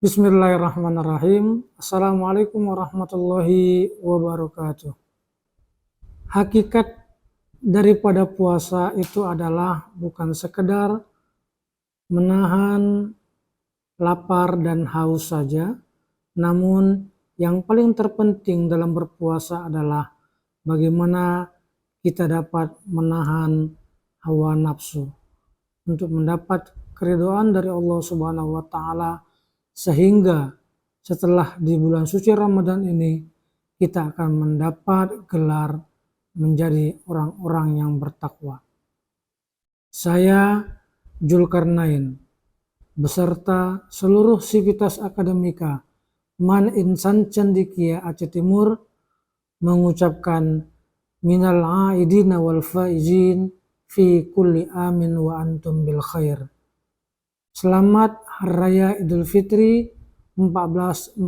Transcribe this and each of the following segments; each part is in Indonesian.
Bismillahirrahmanirrahim. Assalamualaikum warahmatullahi wabarakatuh. Hakikat daripada puasa itu adalah bukan sekedar menahan lapar dan haus saja, namun yang paling terpenting dalam berpuasa adalah bagaimana kita dapat menahan hawa nafsu untuk mendapat keridhaan dari Allah Subhanahu wa taala, sehingga setelah di bulan suci Ramadan ini kita akan mendapat gelar menjadi orang-orang yang bertakwa. Saya Zulkarnain beserta seluruh sivitas akademika Man Insan Cendikia Aceh Timur mengucapkan minal aidina wal faizin fi kulli amin wa antum bil khair. Selamat Hari Raya Idul Fitri 1445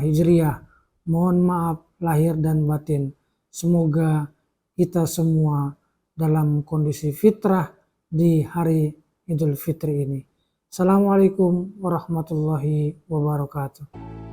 Hijriah. Mohon maaf lahir dan batin. Semoga kita semua dalam kondisi fitrah di hari Idul Fitri ini. Assalamualaikum warahmatullahi wabarakatuh.